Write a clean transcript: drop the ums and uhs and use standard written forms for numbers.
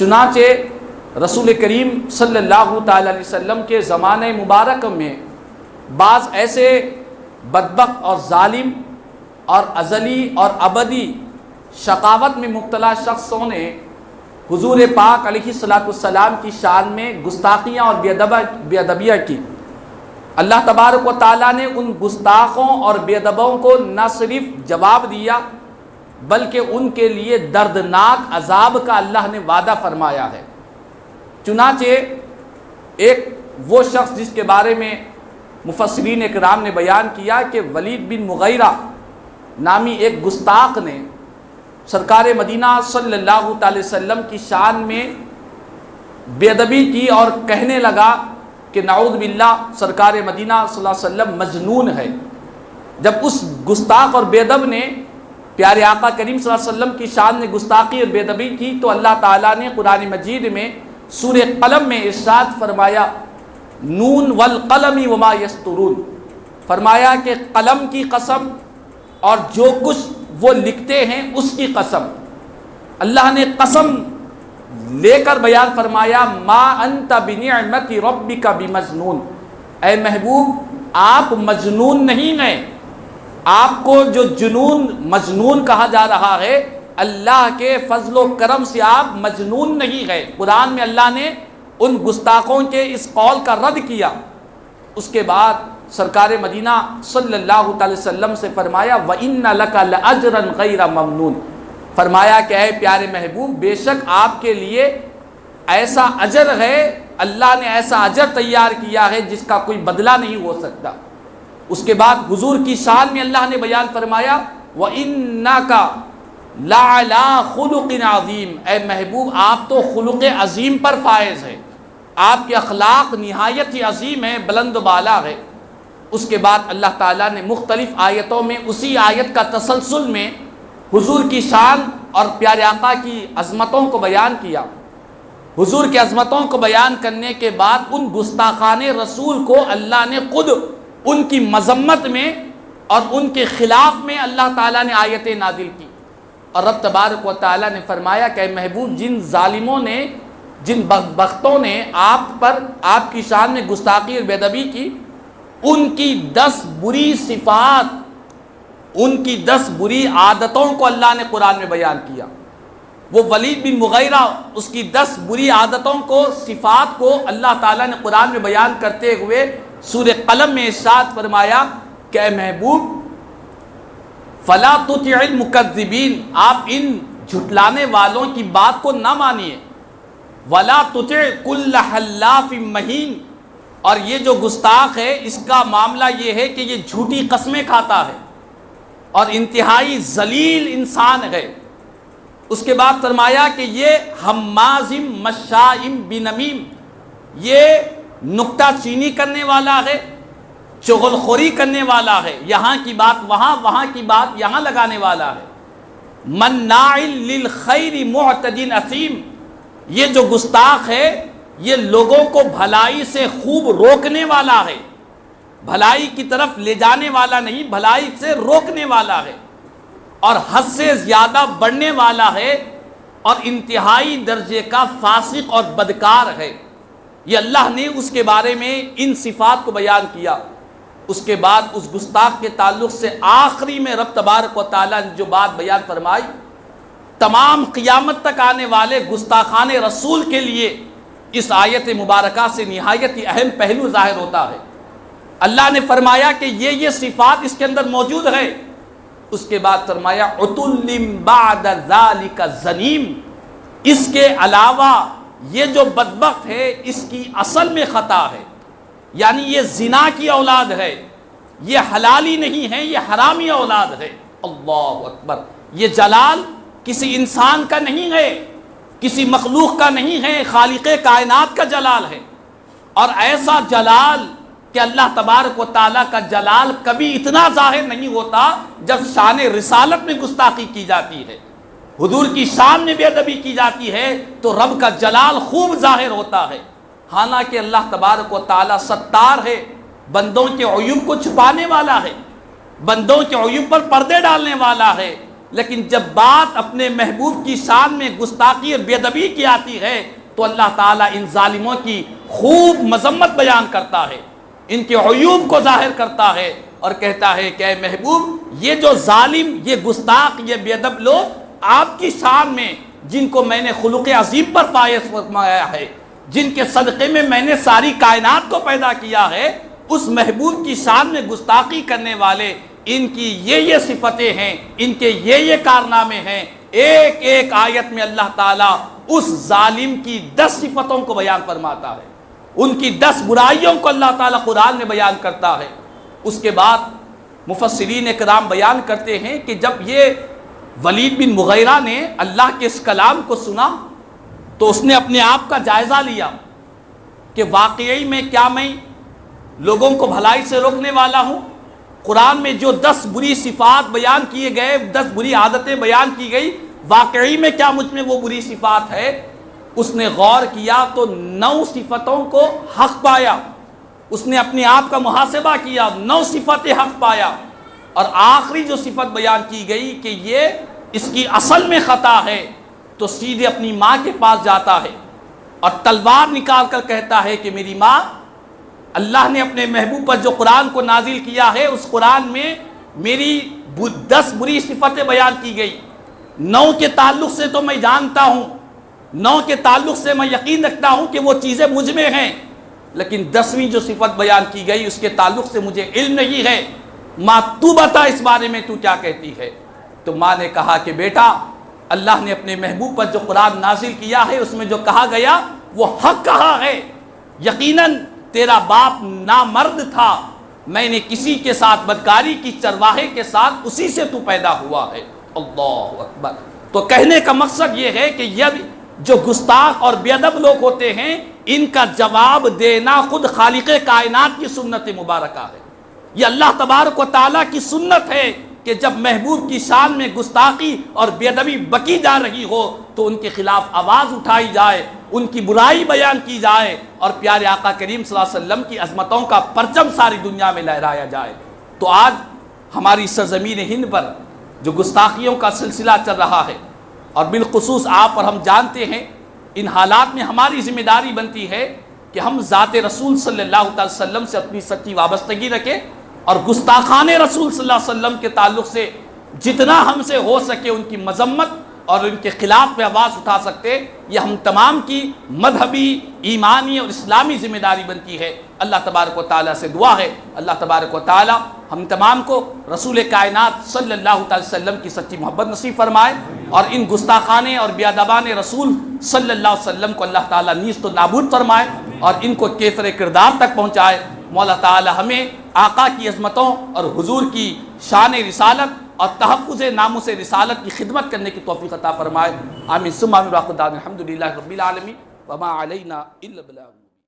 چنانچہ رسول کریم صلی اللہ تعالی علیہ وسلم کے زمانہ مبارک میں بعض ایسے بدبخت اور ظالم اور ازلی اور ابدی شقاوت میں مبتلا شخصوں نے حضور پاک علیہ السلام کی شان میں گستاخیاں اور بے ادبیاں کی۔ اللہ تبارک و تعالیٰ نے ان گستاخوں اور بے ادبوں کو نہ صرف جواب دیا بلکہ ان کے لیے دردناک عذاب کا اللہ نے وعدہ فرمایا ہے۔ چنانچہ ایک وہ شخص جس کے بارے میں مفسرین اکرام نے بیان کیا کہ ولید بن مغیرہ نامی ایک گستاخ نے سرکار مدینہ صلی اللہ علیہ وسلم کی شان میں بے ادبی کی اور کہنے لگا کہ نعوذ باللہ سرکار مدینہ صلی اللہ علیہ وسلم مجنون ہے۔ جب اس گستاخ اور بے ادب نے پیارے آقا کریم صلی اللہ علیہ وسلم کی شان میں گستاخی اور بے ادبی کی تو اللہ تعالیٰ نے قرآن مجید میں سورہ قلم میں ارشاد فرمایا نون والقلم وما یسطرون، فرمایا کہ قلم کی قسم اور جو کچھ وہ لکھتے ہیں اس کی قسم۔ اللہ نے قسم لے کر بیان فرمایا ما انت بنعمت ربک بمجنون، اے محبوب آپ مجنون نہیں ہیں، آپ کو جو جنون مجنون کہا جا رہا ہے اللہ کے فضل و کرم سے آپ مجنون نہیں گئے۔ قرآن میں اللہ نے ان گستاخوں کے اس قول کا رد کیا۔ اس کے بعد سرکار مدینہ صلی اللہ علیہ وسلم سے فرمایا وَإِنَّ لَكَ لَأَجْرًا غَيْرَ مَمْنُونٍ، فرمایا کہ اے پیارے محبوب بے شک آپ کے لیے ایسا اجر ہے، اللہ نے ایسا اجر تیار کیا ہے جس کا کوئی بدلہ نہیں ہو سکتا۔ اس کے بعد حضور کی شان میں اللہ نے بیان فرمایا وَإِنَّكَ لَعَلَىٰ خُلُقٍ عَظِيمٍ، اے محبوب آپ تو خلق عظیم پر فائز ہیں، آپ کے اخلاق نہایت ہی عظیم ہیں، بلند و بالا ہے۔ اس کے بعد اللہ تعالیٰ نے مختلف آیتوں میں اسی آیت کا تسلسل میں حضور کی شان اور پیارے آقا کی عظمتوں کو بیان کیا۔ حضور کی عظمتوں کو بیان کرنے کے بعد ان گستاخان رسول کو اللہ نے خود ان کی مذمت میں اور ان کے خلاف میں اللہ تعالیٰ نے آیتیں نازل کی، اور رب تبارک و تعالیٰ نے فرمایا کہ اے محبوب جن ظالموں نے جن بدبختوں نے آپ پر آپ کی شان میں گستاخی اور بے ادبی کی ان کی 10 بری صفات، ان کی 10 بری عادتوں کو اللہ نے قرآن میں بیان کیا۔ وہ ولید بن مغیرہ اس کی 10 بری عادتوں کو صفات کو اللہ تعالیٰ نے قرآن میں بیان کرتے ہوئے سورہ قلم میں ارشاد فرمایا کہ اے محبوب فلا تطع المکذبین، آپ ان جھٹلانے والوں کی بات کو نہ مانیے، ولا تطع کل حلاف مہین، اور یہ جو گستاخ ہے اس کا معاملہ یہ ہے کہ یہ جھوٹی قسمیں کھاتا ہے اور انتہائی ذلیل انسان ہے۔ اس کے بعد فرمایا کہ یہ حماز مشاء بنمیم، یہ نکتہ چینی کرنے والا ہے، چغل خوری کرنے والا ہے، یہاں کی بات وہاں، وہاں کی بات یہاں لگانے والا ہے، مناع للخیر معتد اثیم، یہ جو گستاخ ہے یہ لوگوں کو بھلائی سے خوب روکنے والا ہے، بھلائی کی طرف لے جانے والا نہیں، بھلائی سے روکنے والا ہے، اور حد سے زیادہ بڑھنے والا ہے، اور انتہائی درجے کا فاسق اور بدکار ہے۔ یہ اللہ نے اس کے بارے میں ان صفات کو بیان کیا۔ اس کے بعد اس گستاخ کے تعلق سے آخری میں رب تبارک و تعالیٰ نے جو بات بیان فرمائی، تمام قیامت تک آنے والے گستاخان رسول کے لیے اس آیت مبارکہ سے نہایت ہی اہم پہلو ظاہر ہوتا ہے۔ اللہ نے فرمایا کہ یہ صفات اس کے اندر موجود ہے۔ اس کے بعد فرمایا عتل بعد ذلک زنیم، اس کے علاوہ یہ جو بدبخت ہے اس کی اصل میں خطا ہے، یعنی یہ زنا کی اولاد ہے، یہ حلالی نہیں ہے، یہ حرامی اولاد ہے۔ اللہ اکبر، یہ جلال کسی انسان کا نہیں ہے، کسی مخلوق کا نہیں ہے، خالق کائنات کا جلال ہے، اور ایسا جلال کہ اللہ تبارک و تعالیٰ کا جلال کبھی اتنا ظاہر نہیں ہوتا جب شان رسالت میں گستاخی کی جاتی ہے، حضور کی شان میں بے ادبی کی جاتی ہے تو رب کا جلال خوب ظاہر ہوتا ہے۔ حالانکہ اللہ تبارک و تعالیٰ ستار ہے، بندوں کے عیوب کو چھپانے والا ہے، بندوں کے عیوب پر پردے ڈالنے والا ہے، لیکن جب بات اپنے محبوب کی شان میں گستاخی اور بے ادبی کی آتی ہے تو اللہ تعالیٰ ان ظالموں کی خوب مذمت بیان کرتا ہے، ان کے عیوب کو ظاہر کرتا ہے اور کہتا ہے کہ اے محبوب، یہ جو ظالم، یہ گستاخ، یہ بے ادب لوگ آپ کی شان میں، جن کو میں نے خلق عظیم پر فائز فرمایا ہے، جن کے صدقے میں میں نے ساری کائنات کو پیدا کیا ہے، اس محبوب کی شان میں گستاخی کرنے والے، ان کی یہ صفتیں ہیں، ان کے یہ کارنامے ہیں۔ ایک ایک آیت میں اللہ تعالیٰ اس ظالم کی 10 صفتوں کو بیان فرماتا ہے، ان کی 10 برائیوں کو اللہ تعالیٰ قرآن میں بیان کرتا ہے۔ اس کے بعد مفسرین اکرام بیان کرتے ہیں کہ جب یہ ولید بن مغیرہ نے اللہ کے اس کلام کو سنا تو اس نے اپنے آپ کا جائزہ لیا کہ واقعی میں کیا میں لوگوں کو بھلائی سے روکنے والا ہوں؟ قرآن میں جو 10 بری صفات بیان کیے گئے، 10 بری عادتیں بیان کی گئی، واقعی میں کیا مجھ میں وہ بری صفات ہے؟ اس نے غور کیا تو 9 صفتوں کو حق پایا، اس نے اپنے آپ کا محاسبہ کیا، 9 صفتیں حق پایا، اور آخری جو صفت بیان کی گئی کہ یہ اس کی اصل میں خطا ہے، تو سیدھے اپنی ماں کے پاس جاتا ہے اور تلوار نکال کر کہتا ہے کہ میری ماں، اللہ نے اپنے محبوب پر جو قرآن کو نازل کیا ہے، اس قرآن میں میری 10 بری صفتیں بیان کی گئی، 9 کے تعلق سے تو میں جانتا ہوں، 9 کے تعلق سے میں یقین رکھتا ہوں کہ وہ چیزیں مجھ میں ہیں، لیکن 10ویں جو صفت بیان کی گئی اس کے تعلق سے مجھے علم نہیں ہے، ماں تو بتا اس بارے میں تو کیا کہتی ہے؟ تو ماں نے کہا کہ بیٹا، اللہ نے اپنے محبوب پر جو قرآن نازل کیا ہے اس میں جو کہا گیا وہ حق کہا ہے، یقیناً تیرا باپ نامرد تھا، میں نے کسی کے ساتھ بدکاری کی، چرواہے کے ساتھ، اسی سے تو پیدا ہوا ہے۔ اللہ اکبر۔ تو کہنے کا مقصد یہ ہے کہ یہ جو گستاخ اور بے ادب لوگ ہوتے ہیں، ان کا جواب دینا خود خالق کائنات کی سنت مبارکہ ہے، یہ اللہ تبارک و تعالیٰ کی سنت ہے کہ جب محبوب کی شان میں گستاخی اور بے ادبی بکی جا رہی ہو تو ان کے خلاف آواز اٹھائی جائے، ان کی برائی بیان کی جائے، اور پیارے آقا کریم صلی اللہ علیہ وسلم کی عظمتوں کا پرچم ساری دنیا میں لہرایا جائے۔ تو آج ہماری سرزمین ہند پر جو گستاخیوں کا سلسلہ چل رہا ہے، اور بالخصوص آپ اور ہم جانتے ہیں، ان حالات میں ہماری ذمہ داری بنتی ہے کہ ہم ذات رسول صلی اللہ علیہ وسلم سے اپنی سچی وابستگی رکھیں، اور گستاخان رسول صلی اللہ علیہ وسلم کے تعلق سے جتنا ہم سے ہو سکے ان کی مذمت اور ان کے خلاف پہ آواز اٹھا سکتے، یہ ہم تمام کی مذہبی، ایمانی اور اسلامی ذمہ داری بنتی ہے۔ اللہ تبارک و تعالیٰ سے دعا ہے اللہ تبارک و تعالیٰ ہم تمام کو رسول کائنات صلی اللہ علیہ وسلم کی سچی محبت نصیب فرمائے، اور ان گستاخانے اور بے ادبان رسول صلی اللہ علیہ وسلم کو اللہ تعالیٰ نیست و نابود فرمائے اور ان کو کیفر کردار تک پہنچائے۔ مولا تعالیٰ ہمیں آقا کی عظمتوں اور حضور کی شان رسالت اور تحفظ ناموس رسالت کی خدمت کرنے کی توفیق عطا فرمائے۔ آمین ثم آمین۔ الحمد للہ رب العالمین وما علینا الا البلاغ۔